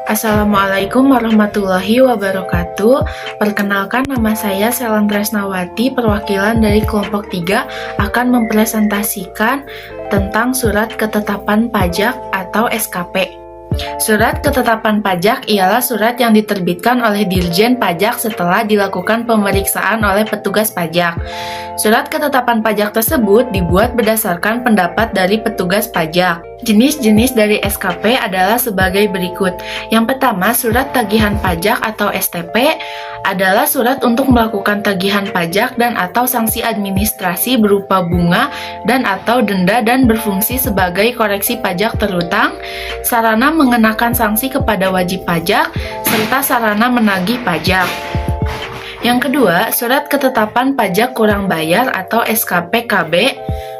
Assalamualaikum warahmatullahi wabarakatuh. Perkenalkan, nama saya Selan Tresnawati, perwakilan dari kelompok 3 akan mempresentasikan tentang surat ketetapan pajak atau SKP. Surat ketetapan pajak ialah surat yang diterbitkan oleh Dirjen Pajak setelah dilakukan pemeriksaan oleh petugas pajak. Surat ketetapan pajak tersebut dibuat berdasarkan pendapat dari petugas pajak. Jenis-jenis dari SKP adalah sebagai berikut. Yang pertama, surat tagihan pajak atau STP adalah surat untuk melakukan tagihan pajak dan atau sanksi administrasi berupa bunga dan atau denda dan berfungsi sebagai koreksi pajak terutang, sarana mengenakan sanksi kepada wajib pajak, serta sarana menagih pajak. Yang kedua, surat ketetapan pajak kurang bayar atau SKP-KB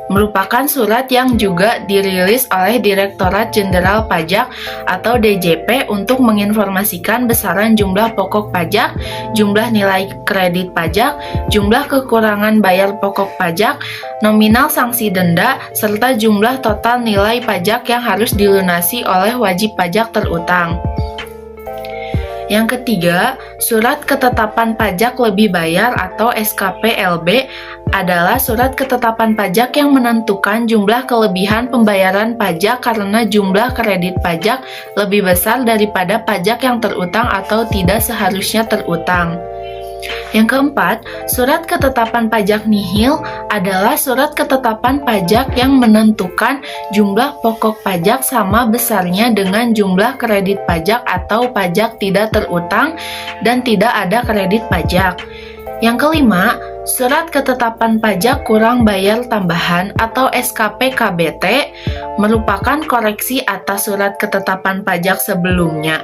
merupakan surat yang juga dirilis oleh Direktorat Jenderal Pajak atau DJP untuk menginformasikan besaran jumlah pokok pajak, jumlah nilai kredit pajak, jumlah kekurangan bayar pokok pajak, nominal sanksi denda, serta jumlah total nilai pajak yang harus dilunasi oleh wajib pajak terutang. Yang ketiga, surat ketetapan pajak lebih bayar atau SKP-LB adalah surat ketetapan pajak yang menentukan jumlah kelebihan pembayaran pajak karena jumlah kredit pajak lebih besar daripada pajak yang terutang atau tidak seharusnya terutang. Yang keempat, surat ketetapan pajak nihil adalah surat ketetapan pajak yang menentukan jumlah pokok pajak sama besarnya dengan jumlah kredit pajak atau pajak tidak terutang dan tidak ada kredit pajak. Yang kelima, surat ketetapan pajak kurang bayar tambahan atau SKP-KBT merupakan koreksi atas surat ketetapan pajak sebelumnya.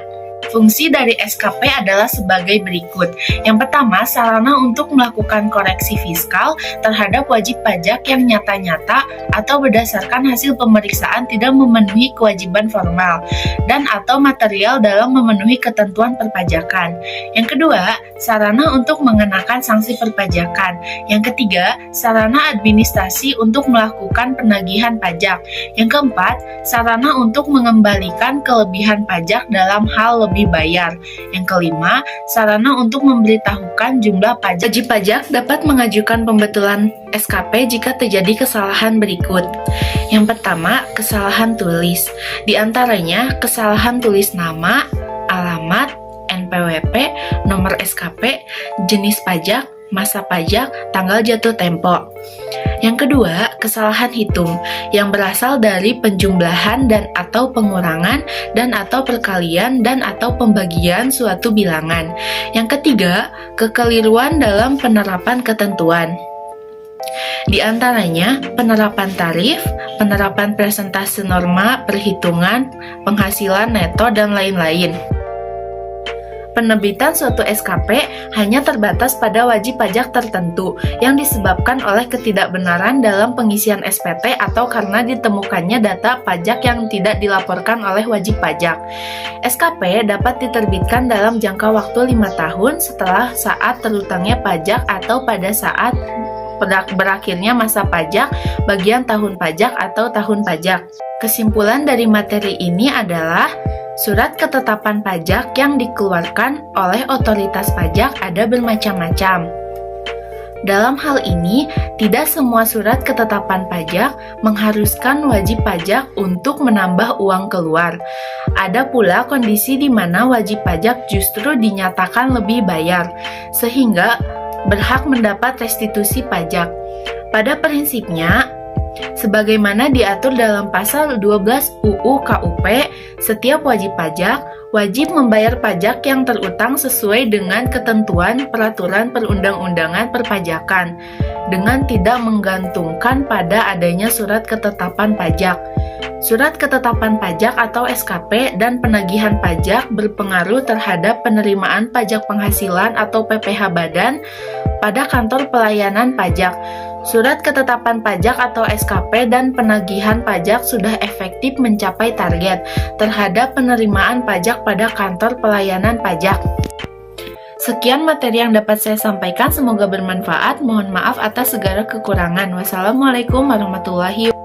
Fungsi dari SKP adalah sebagai berikut. Yang pertama, sarana untuk melakukan koreksi fiskal terhadap wajib pajak yang nyata-nyata atau berdasarkan hasil pemeriksaan tidak memenuhi kewajiban formal dan atau material dalam memenuhi ketentuan perpajakan. Yang kedua, sarana untuk mengenakan sanksi perpajakan. Yang ketiga, sarana administrasi untuk melakukan penagihan pajak. Yang keempat, sarana untuk mengembalikan kelebihan pajak dalam hal lebih bayar. Yang kelima, sarana untuk memberitahukan jumlah pajak. Wajib pajak dapat mengajukan pembetulan SKP jika terjadi kesalahan berikut. Yang pertama, kesalahan tulis. Di antaranya, kesalahan tulis nama, alamat, NPWP, nomor SKP, jenis pajak, masa pajak, tanggal jatuh tempo. Yang kedua, kesalahan hitung yang berasal dari penjumlahan dan atau pengurangan dan atau perkalian dan atau pembagian suatu bilangan. Yang ketiga, kekeliruan dalam penerapan ketentuan. Di antaranya, penerapan tarif, penerapan persentase norma, perhitungan, penghasilan neto, dan lain-lain. Penerbitan suatu SKP hanya terbatas pada wajib pajak tertentu yang disebabkan oleh ketidakbenaran dalam pengisian SPT atau karena ditemukannya data pajak yang tidak dilaporkan oleh wajib pajak. SKP dapat diterbitkan dalam jangka waktu 5 tahun setelah saat terutangnya pajak atau pada saat berakhirnya masa pajak, bagian tahun pajak atau tahun pajak. Kesimpulan dari materi ini adalah surat ketetapan pajak yang dikeluarkan oleh otoritas pajak ada bermacam-macam. Dalam hal ini, tidak semua surat ketetapan pajak mengharuskan wajib pajak untuk menambah uang keluar. Ada pula kondisi di mana wajib pajak justru dinyatakan lebih bayar, sehingga berhak mendapat restitusi pajak. Pada prinsipnya, sebagaimana diatur dalam pasal 12 UU KUP, setiap wajib pajak wajib membayar pajak yang terutang sesuai dengan ketentuan peraturan perundang-undangan perpajakan dengan tidak menggantungkan pada adanya surat ketetapan pajak. Surat ketetapan pajak atau SKP dan penagihan pajak berpengaruh terhadap penerimaan pajak penghasilan atau PPh badan pada kantor pelayanan pajak. Surat ketetapan pajak atau SKP dan penagihan pajak sudah efektif mencapai target terhadap penerimaan pajak pada kantor pelayanan pajak. Sekian materi yang dapat saya sampaikan, semoga bermanfaat. Mohon maaf atas segala kekurangan. Wassalamualaikum warahmatullahi wabarakatuh.